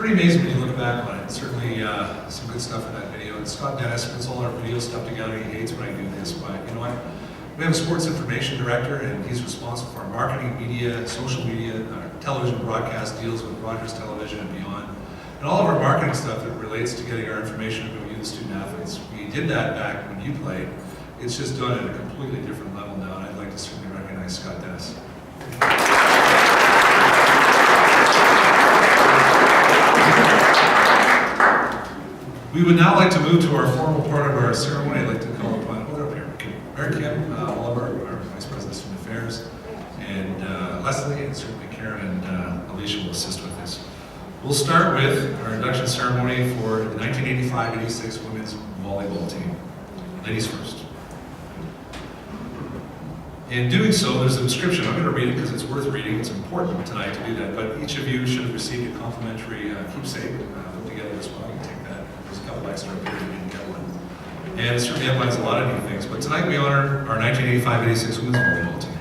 pretty amazing when you look back on it. Certainly some good stuff in that video. And Scott Dennis puts all our video stuff together. He hates when I do this, but you know what? We have a sports information director, and he's responsible for our marketing, media, social media, television broadcast deals with Rogers Television and beyond. And all of our marketing stuff that relates to getting our information about you, the student athletes. We did that back when you played. It's just done at a completely different level now, and I'd like to certainly recognize Scott Dennis. We would now like to move to our formal part of our ceremony. I'd like to call upon, hold up here, Mary Kim, Oliver, our Vice President of Student Affairs, and Leslie, and certainly Karen and Alicia will assist with this. We'll start with our induction ceremony for the 1985-86 women's volleyball team. Ladies first. In doing so, there's an inscription. I'm going to read it because it's worth reading. It's important tonight to do that, but each of you should have received a complimentary keepsake put together as well. You can take that. There's a couple extra up here if you didn't get one. And it certainly outlines a lot of new things, but tonight we honor our 1985-86 women's volleyball team.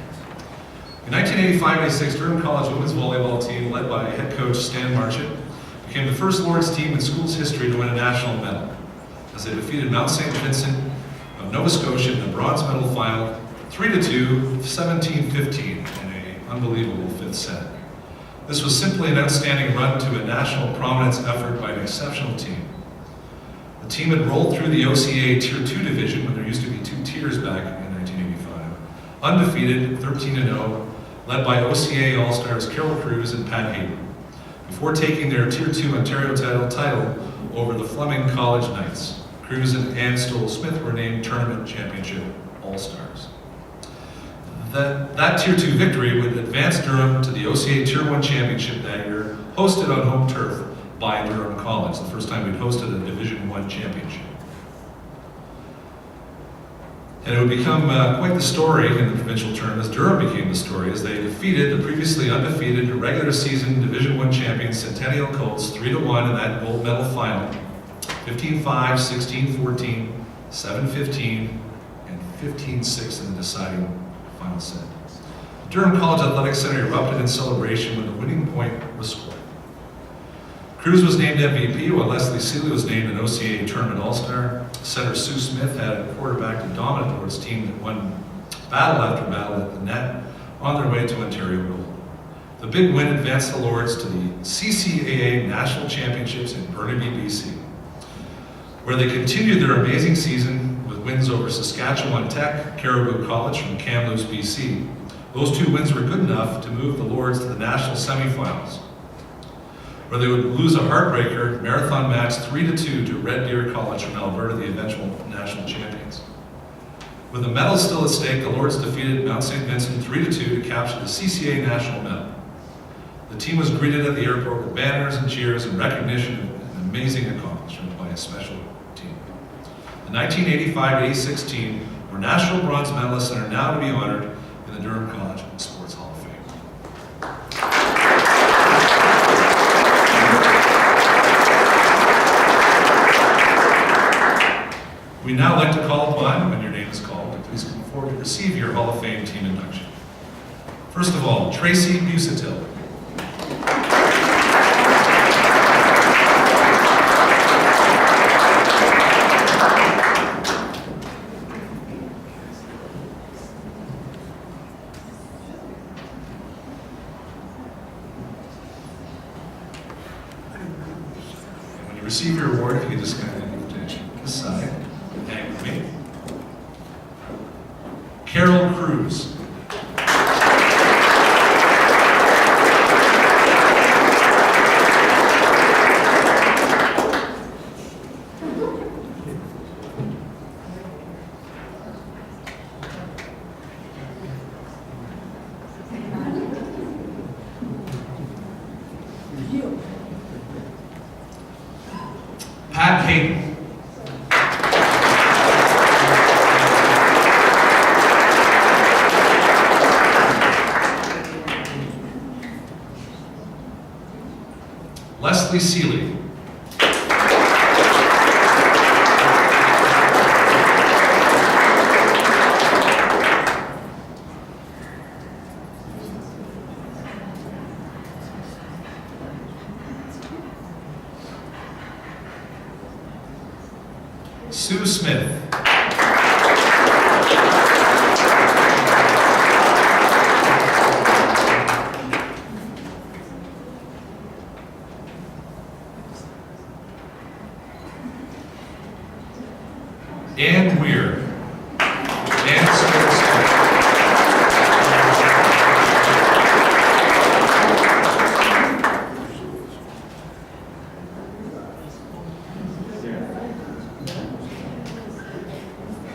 The 1985-86 Durham College women's volleyball team, led by head coach Stan Marchant, became the first Lord's team in school's history to win a national medal, as they defeated Mount St. Vincent of Nova Scotia in the bronze medal final 3-2, 17-15 in an unbelievable fifth set. This was simply an outstanding run to a national prominence effort by an exceptional team. The team had rolled through the OCA Tier 2 division when there used to be 2 tiers back in 1985. Undefeated, 13-0, led by OCA All-Stars Carol Cruz and Pat Hayden, before taking their Tier 2 Ontario title over the Fleming College Knights. Cruz and Ann Stoll-Smith were named Tournament Championship All-Stars. That Tier 2 victory would advance Durham to the OCA Tier 1 Championship that year, hosted on home turf by Durham College, the first time we'd hosted a Division 1 championship. And it would become quite the story in the provincial tournament as Durham became the story, as they defeated the previously undefeated regular season Division 1 champions Centennial Colts 3-1 in that gold medal final, 15-5, 16-14, 7-15, and 15-6 in the deciding final set. The Durham College Athletic Center erupted in celebration when the winning point was scored. Cruz was named MVP, while Leslie Seeley was named an OCA Tournament All-Star. Center Sue Smith had a quarterbacked dominant Lord's team that won battle after battle at the net on their way to Ontario gold. The big win advanced the Lords to the CCAA National Championships in Burnaby, BC, where they continued their amazing season with wins over Saskatchewan Tech, Caribou College from Kamloops, BC. Those 2 wins were good enough to move the Lords to the national semifinals, where they would lose a heartbreaker marathon match 3-2 to Red Deer College from Alberta, the eventual national champions. With the medal still at stake, the Lords defeated Mount St. Vincent 3-2 to capture the CCA national medal. The team was greeted at the airport with banners and cheers in recognition of an amazing accomplishment by a special team. The 1985-86 team were national bronze medalists and are now to be honored in the Durham College Sports Hall of Fame. We now like to call upon, when your name is called, to please come forward to receive your Hall of Fame team induction. First of all, Tracy Busatil. And when you receive your award, if you can just kind of move to this side. Hang with me. Carol Cruz. Pat Hayden. Leslie Seeley. Sue Smith. Ann Weir. Ann Smith.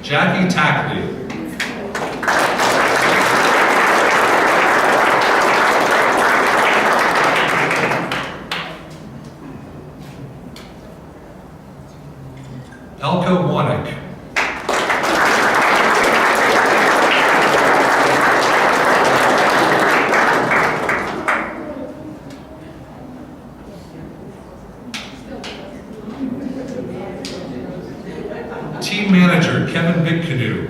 Jackie Tackley. Elka Wanek. Team manager, Kevin Big Canoe.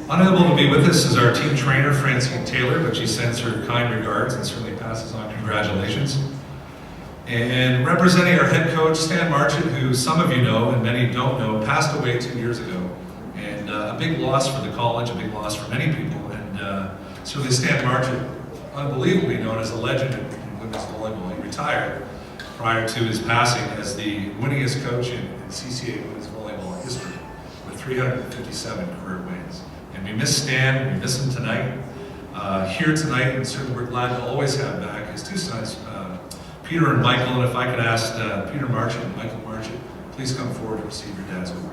Unable to be with us is our team trainer, Francine Taylor, but she sends her kind regards and certainly passes on congratulations. And representing our head coach, Stan Marchett, who some of you know and many don't know, passed away 2 years ago. And a big loss for the college, a big loss for many people. And certainly Stan Marchett, unbelievably known as a legend in women's volleyball. He retired prior to his passing as the winningest coach in CCA women's volleyball history with 357 career wins. And we miss Stan, we miss him tonight. Here tonight, and certainly we're glad to always have back his two sons, Peter and Michael, and if I could ask Peter Marchett and Michael Marchett, please come forward to receive your dad's award.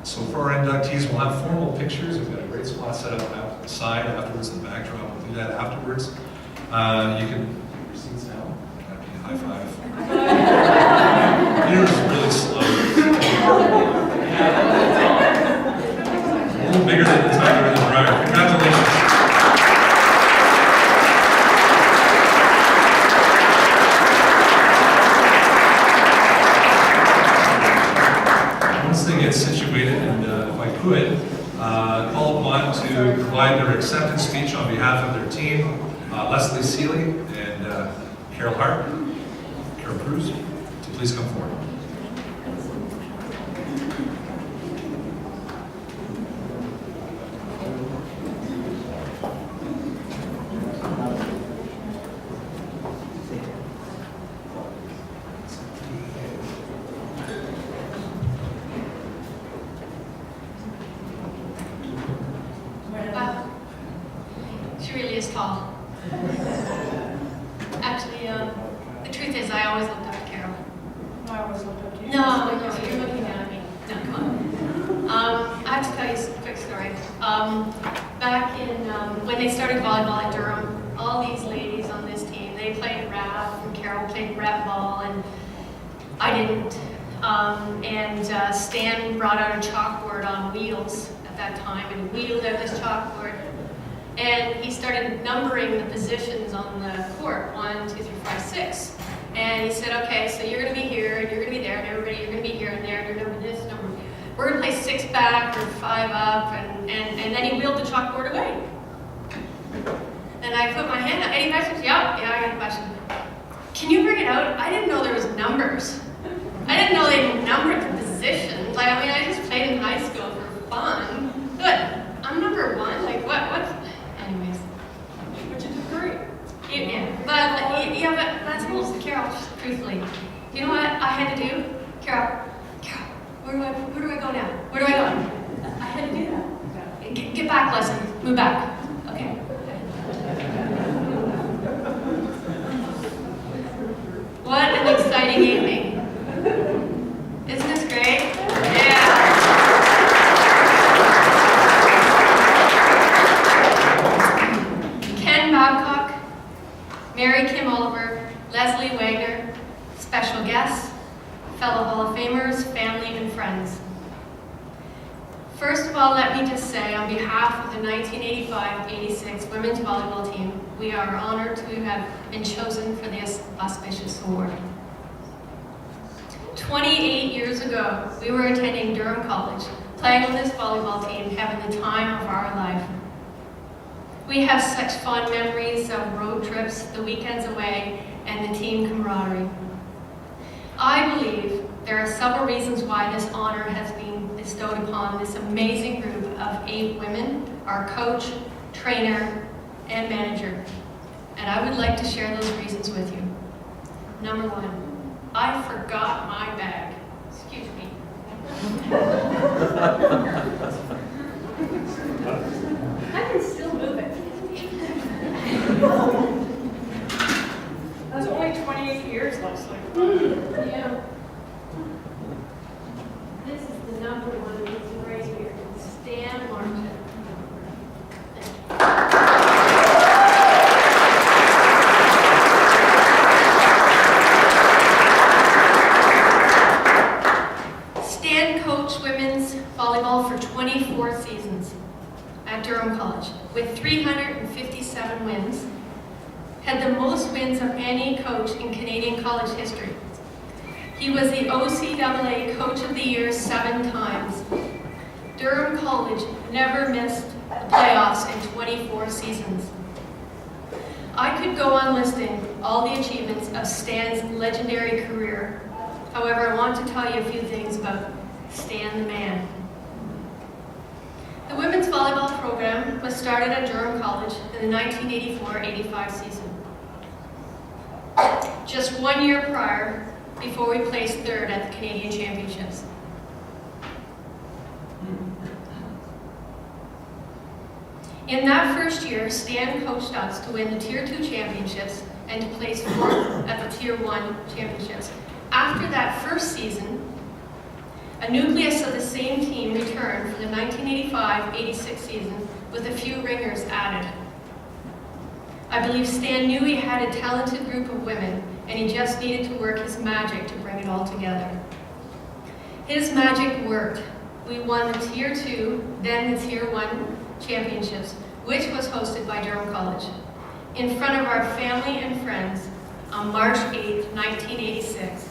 So for our inductees, we'll have formal pictures. We've got a great spot set up out the side afterwards, in the backdrop. We'll do that afterwards. You can get your seats now. That'd be a high five. Peter's really slow. A little bigger than the tiger in the dryer. Congratulations. Once they get situated, and if I could, call upon to provide their acceptance speech on behalf of their team, Leslie Seeley and Carol Hart, Carol Cruz, so please come forward. She really is tall. Actually, the truth is I always looked up to Carol. I always looked up to you. No, you're looking at me. No, come on. I have to tell you a quick story. Back in, when they started volleyball at Durham, all these ladies on this team, they played rap, and Carol played rep ball, and I didn't. Stan brought out a chalkboard on wheels at that time and wheeled out this chalkboard. And he started numbering the positions on the court, 1, 2, 3, 4, 5, 6. And he said, okay, so you're going to be here, and you're going to be there, and everybody, you're going to be here and there, and you're number this, number. We're going to play 6 back or 5 up, and then he wheeled the chalkboard away. And I put my hand up. Any questions? Yeah, I got a question. Can you bring it out? I didn't know there was numbers. I didn't know they numbered the positions. Like, I mean, I just played in high school for fun. Good. I'm number 1. Like, what? Anyways. But you did great. But that's almost Carol, truthfully. You know what I had to do? Carol, where do I go now? Where do I go? I had to do that. Get back, Leslie. Move back. Okay. What an exciting evening. Isn't this great? Yeah. First of all, let me just say, on behalf of the 1985-86 women's volleyball team, we are honored to have been chosen for this auspicious award. 28 years ago, we were attending Durham College, playing on this volleyball team, having the time of our life. We have such fond memories of road trips, the weekends away, and the team camaraderie. I believe there are several reasons why this honor has been bestowed upon this amazing group of 8 women, our coach, trainer, and manager. And I would like to share those reasons with you. Number 1, I forgot my bag. Excuse me. I can still move it. That's only 28 years, looks like. Yeah. This is the number 1 reason right here. Stan Martin. Stan coached women's volleyball for 24 seasons at Durham College with 357 wins. Had the most wins of any coach in Canadian college history. He was the OCAA Coach of the Year 7 times. Durham College never missed the playoffs in 24 seasons. I could go on listing all the achievements of Stan's legendary career. However, I want to tell you a few things about Stan the man. The women's volleyball program was started at Durham College in the 1984-85 season. Just 1 year prior, before we placed 3rd at the Canadian Championships. In that first year, Stan coached us to win the Tier 2 championships and to place 4th at the Tier 1 championships. After that first season, a nucleus of the same team returned for the 1985-86 season with a few ringers added. I believe Stan knew he had a talented group of women, and he just needed to work his magic to bring it all together. His magic worked. We won the Tier 2, then the Tier 1 championships, which was hosted by Durham College, in front of our family and friends on March 8, 1986.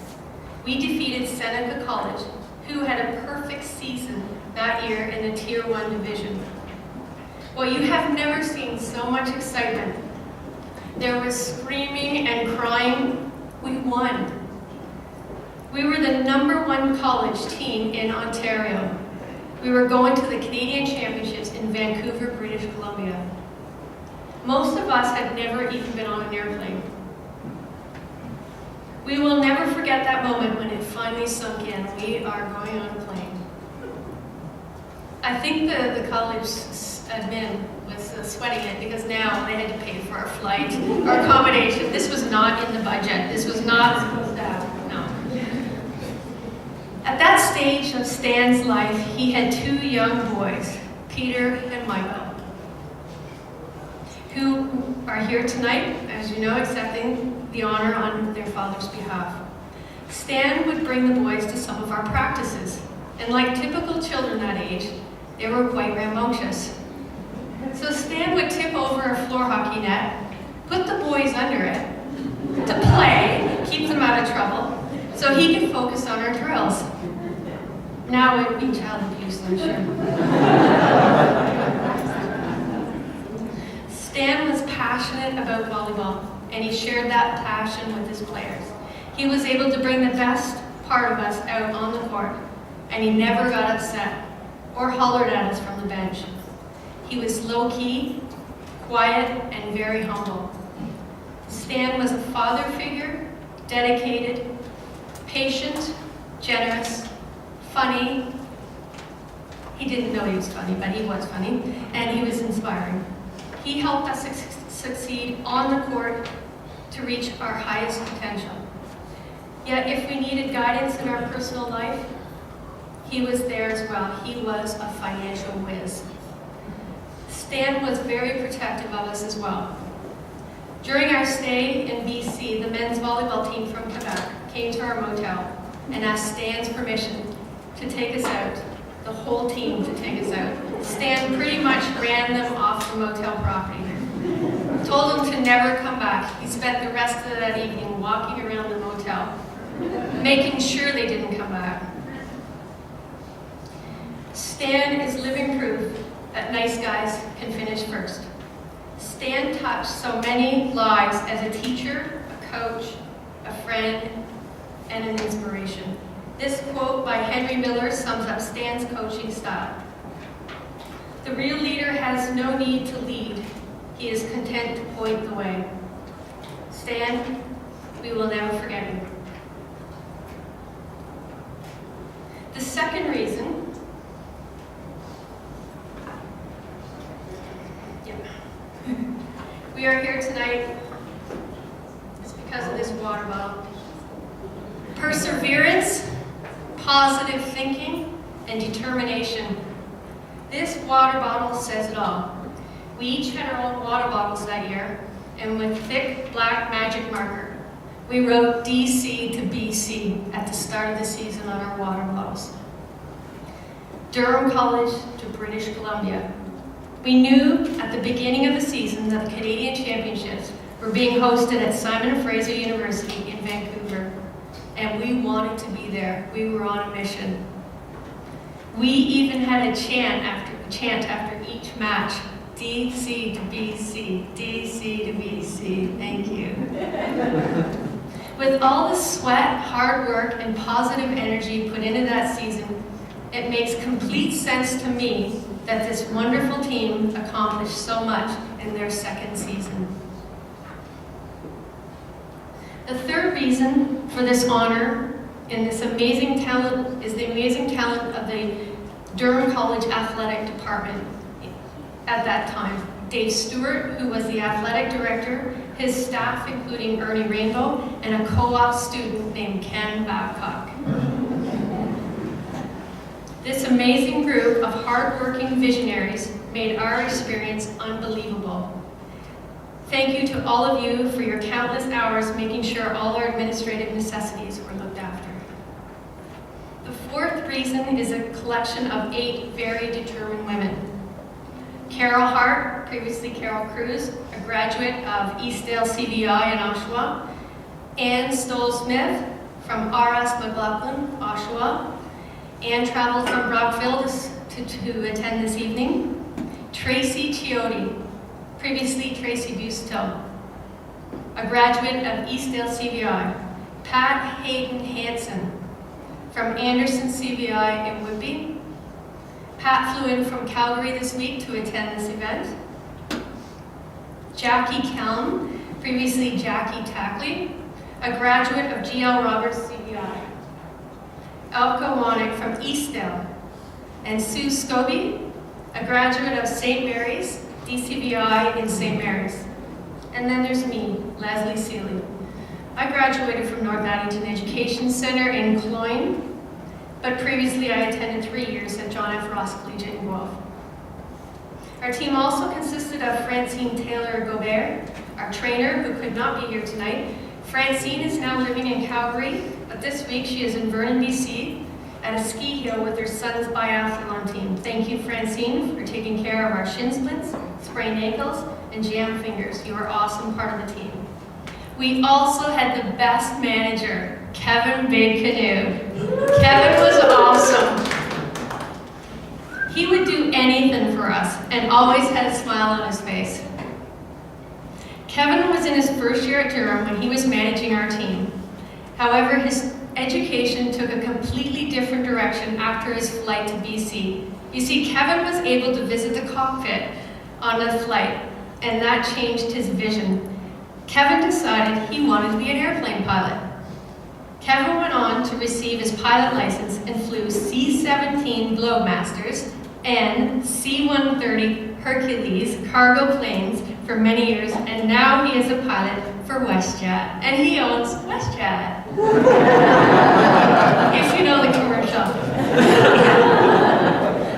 We defeated Seneca College, who had a perfect season that year in the Tier 1 division. Well, you have never seen so much excitement. There was screaming and crying. We won. We were the #1 college team in Ontario. We were going to the Canadian Championships in Vancouver, British Columbia. Most of us had never even been on an airplane. We will never forget that moment when it finally sunk in. We are going on a plane. I think the college admin was sweating it because now they had to pay for our flight, our accommodation. This was not in the budget. This was not supposed to happen, no. At that stage of Stan's life, he had 2 young boys, Peter and Michael, who are here tonight, as you know, accepting the honor on their father's behalf. Stan would bring the boys to some of our practices, and like typical children that age, they were quite rambunctious. So Stan would tip over a floor hockey net, put the boys under it to play, keep them out of trouble, so he could focus on our drills. Now it would be child abuse, I'm sure. Stan was passionate about volleyball, and he shared that passion with his players. He was able to bring the best part of us out on the court, and he never got upset or hollered at us from the bench. He was low-key, quiet, and very humble. Stan was a father figure, dedicated, patient, generous, funny. He didn't know he was funny, but he was funny, and he was inspiring. He helped us succeed on the court to reach our highest potential. Yet if we needed guidance in our personal life, he was there as well. He was a financial whiz. Stan was very protective of us as well. During our stay in BC, the men's volleyball team from Quebec came to our motel and asked Stan's permission to take us out the whole team to take us out. Stan pretty much ran them off the motel property. Told them to never come back. He spent the rest of that evening walking around the motel, making sure they didn't come back. Stan is living proof that nice guys can finish first. Stan touched so many lives as a teacher, a coach, a friend, and an inspiration. This quote by Henry Miller sums up Stan's coaching style. The real leader has no need to lead. He is content to point the way. Stan, we will never forget you. The second reason we are here tonight is because of this water bottle. Perseverance, positive thinking, and determination. This water bottle says it all. We each had our own water bottles that year, and with thick black magic marker, we wrote DC to BC at the start of the season on our water bottles. Durham College to British Columbia. We knew at the beginning of the season that the Canadian Championships were being hosted at Simon Fraser University in Vancouver, and we wanted to be there. We were on a mission. We even had a chant after each match, DC to BC, DC to BC, thank you. With all the sweat, hard work, and positive energy put into that season, it makes complete sense to me that this wonderful team accomplished so much in their second season. The third reason for this honor and this amazing talent is the amazing talent of the Durham College Athletic Department at that time. Dave Stewart, who was the athletic director, his staff including Ernie Rainbow, and a co-op student named Ken Babcock. This amazing group of hard-working visionaries made our experience unbelievable. Thank you to all of you for your countless hours making sure all our administrative necessities were looked after. The fourth reason is a collection of 8 very determined women. Carol Hart, previously Carol Cruz, a graduate of Eastdale CVI in Oshawa. Ann Stoll-Smith from RS McLaughlin, Oshawa. Ann traveled from Brockville to attend this evening. Tracy Chiotti, previously Tracy Bustill, a graduate of Eastdale CVI. Pat Hayden Hansen from Anderson CVI in Whitby. Pat flew in from Calgary this week to attend this event. Jackie Kelm, previously Jackie Tackley, a graduate of GL Roberts CVI. Elka Wanek from Eastdale, and Sue Scobie, a graduate of St. Mary's, DCVI in St. Mary's. And then there's me, Leslie Seeley. I graduated from North Addington Education Center in Cloyne, but previously I attended 3 years at John F. Ross Collegiate in Guelph. Our team also consisted of Francine Taylor-Gobert, our trainer who could not be here tonight. Francine is now living in Calgary, but this week she is in Vernon, BC at a ski hill with her son's biathlon team. Thank you, Francine, for taking care of our shin splints, sprained ankles, and jammed fingers. You are an awesome part of the team. We also had the best manager, Kevin Big Canoe. Kevin was awesome. He would do anything for us and always had a smile on his face. Kevin was in his first year at Durham when he was managing our team. However, his education took a completely different direction after his flight to BC. You see, Kevin was able to visit the cockpit on the flight, and that changed his vision. Kevin decided he wanted to be an airplane pilot. Kevin went on to receive his pilot license and flew C-17 Globemasters and C-130 Hercules cargo planes for many years, and now he is a pilot for WestJet, and he owns WestJet. If you know the commercial.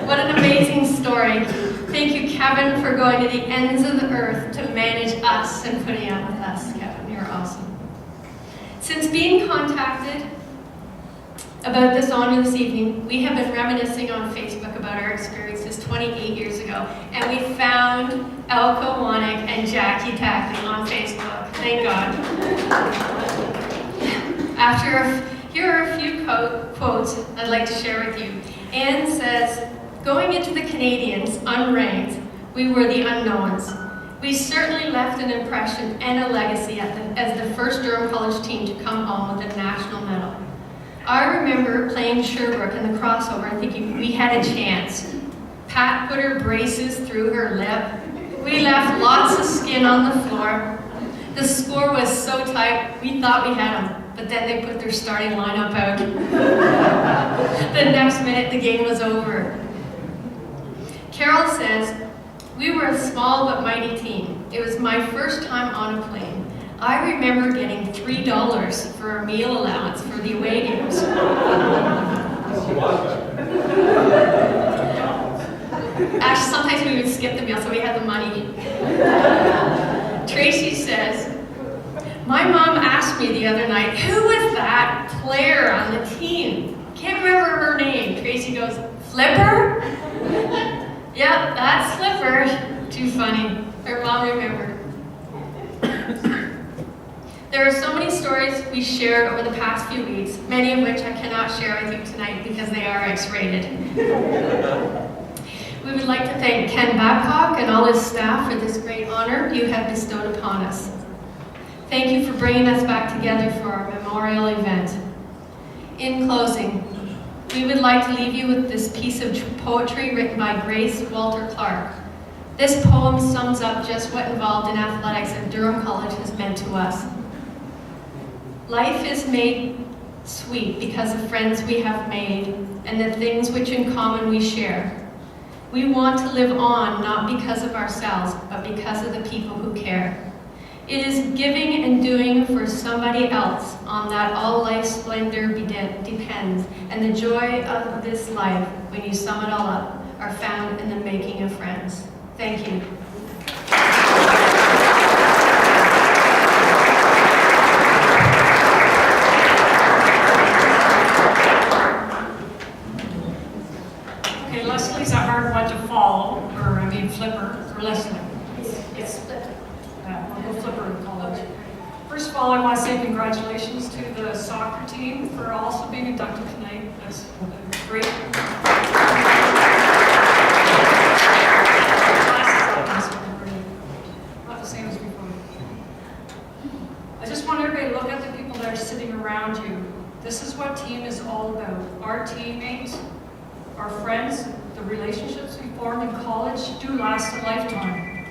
What an amazing story. Thank you, Kevin, for going to the ends of the earth to manage us and putting up with us, Kevin. You're awesome. Since being contacted about this honor this evening, we have been reminiscing on Facebook about our experiences 28 years ago, and we found Elko Wanek and Jackie Tackley on Facebook. Thank God. Here are a few quotes I'd like to share with you. Anne says, "Going into the Canadians unranked, we were the unknowns. We certainly left an impression and a legacy as the first Durham College team to come home with a national medal. I remember playing Sherbrooke in the crossover and thinking we had a chance. Pat put her braces through her lip. We left lots of skin on the floor. The score was so tight, we thought we had them, but then they put their starting lineup out. The next minute, the game was over." Carol says, "We were a small but mighty team. It was my first time on a plane. I remember getting $3 for a meal allowance for the away games." Actually, sometimes we would skip the meal, so we had the money. Tracy says, "My mom asked me the other night, who was that player on the team? Can't remember her name." Tracy goes, "Flipper?" "Yep, that's Flipper." Too funny. Her mom remembered. There are so many stories we shared over the past few weeks, many of which I cannot share with you tonight because they are X-rated. We would like to thank Ken Babcock and all his staff for this great honor you have bestowed upon us. Thank you for bringing us back together for our memorial event. In closing, we would like to leave you with this piece of poetry written by Grace Walter Clark. This poem sums up just what involved in athletics at Durham College has meant to us. "Life is made sweet because of friends we have made and the things which in common we share. We want to live on not because of ourselves, but because of the people who care. It is giving and doing for somebody else on that all life's splendor depends, and the joy of this life, when you sum it all up, are found in the making of friends." Thank you. Okay, Leslie's a hard one to follow, Flipper, or Leslie. It's Flipper. We'll go Flipper in college. First of all, I want to say congratulations to the soccer team for also being inducted tonight. That's great. Not the same as before. I just want everybody to look at the people that are sitting around you. This is what team is all about. Our teammates, our friends, the relationships we formed in college do last a lifetime.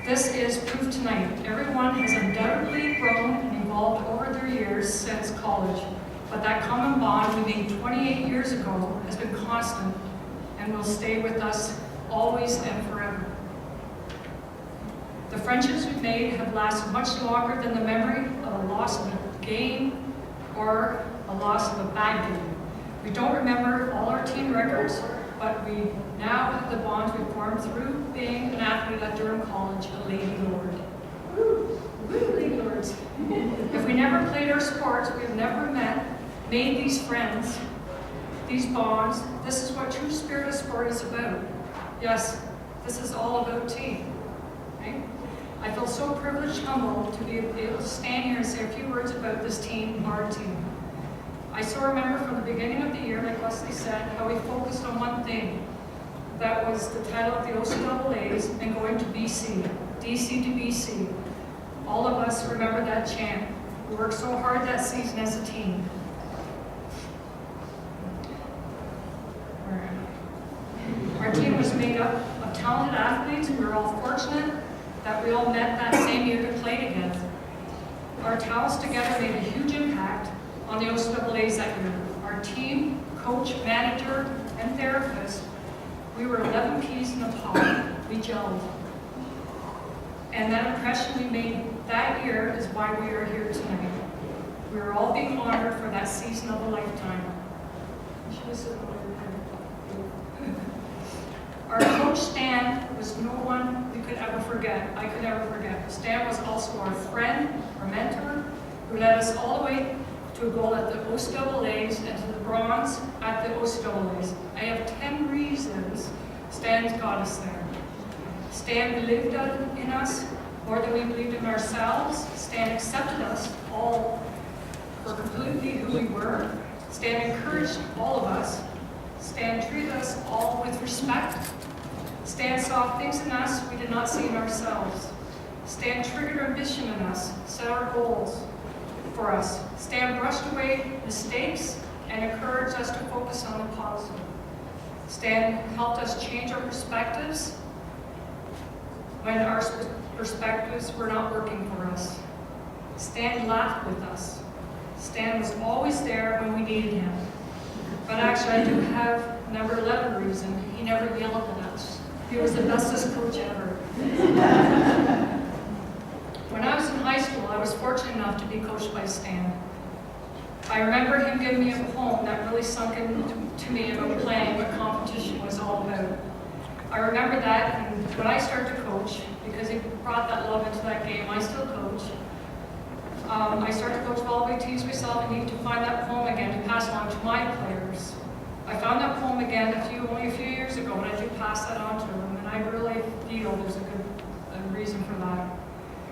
This is proof tonight. Everyone has undoubtedly grown and evolved over their years since college, but that common bond we made 28 years ago has been constant and will stay with us always and forever. The friendships we've made have lasted much longer than the memory of a loss of a game or a loss of a bad game. We don't remember all our team records, but we now have the bonds we formed through being an athlete at Durham College, a Lady Lord. Woo! Woo, Lady Lords. If we never played our sports, we have never made these friends, these bonds. This is what true spirit of sport is about. Yes, this is all about team. Right? I feel so privileged, humbled to be able to stand here and say a few words about this team, our team. I still remember from the beginning of the year, like Leslie said, how we focused on one thing. That was the title of the OCAAs and going to BC, DC to BC. All of us remember that chant. We worked so hard that season as a team. Our team was made up of talented athletes, and we were all fortunate that we all met that same year to play together. Our talents together made a huge impact on the OCAAs that year. Our team, coach, manager, and therapist, we were 11 peas in a pod. We gelled. And that impression we made that year is why we are here tonight. We are all being honored for that season of a lifetime. Our coach Stan was no one we could ever forget. I could never forget. Stan was also our friend, our mentor, who led us all the way to a gold at the OCAAs, and to the bronze at the OCAAs. I have 10 reasons Stan's got us there. Stan believed in us more than we believed in ourselves. Stan accepted us all for completely who we were. Stan encouraged all of us. Stan treated us all with respect. Stan saw things in us we did not see in ourselves. Stan triggered ambition in us, set our goals for us. Stan brushed away mistakes and encouraged us to focus on the positive. Stan helped us change our perspectives when our perspectives were not working for us. Stan laughed with us. Stan was always there when we needed him. But actually, I do have number 11 reason. He never yelled at us. He was the bestest coach ever. When I was in high school, I was fortunate enough to be coached by Stan. I remember him giving me a poem that really sunk into me about playing what competition was all about. I remember that, and when I started to coach, because he brought that love into that game, I still coach. I started to coach volleyball teams myself and needed to find that poem again to pass on to my players. I found that poem again only a few years ago, and I do pass that on to them, and I really feel there's a good reason for that.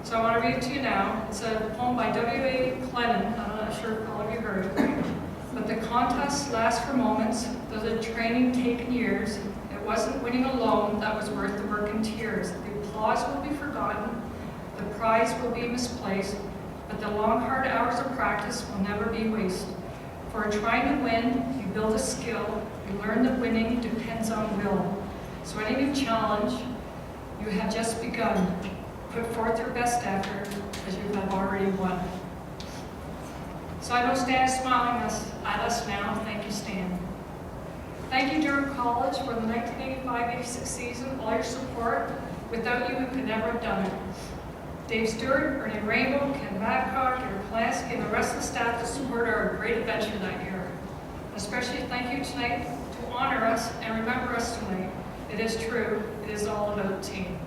So I want to read it to you now. It's a poem by W.A. Clennon. I'm not sure if all of you heard it. But the contest lasts for moments, though the training taken years. It wasn't winning alone that was worth the work and tears. The applause will be forgotten, the prize will be misplaced, but the long, hard hours of practice will never be wasted. For in trying to win, you build a skill. You learn that winning depends on will. So any new challenge, you have just begun. Put forth your best effort, because you have already won. So I know Stan is smiling at us now. Thank you, Stan. Thank you, Durham College, for the 1985-86 season, all your support. Without you, we could never have done it. Dave Stewart, Ernie Rainbow, Ken Babcock, Eric Pulaski, and the rest of the staff that supported our great adventure that year. Especially thank you tonight to honor us and remember us tonight. It is true, it is all about the team.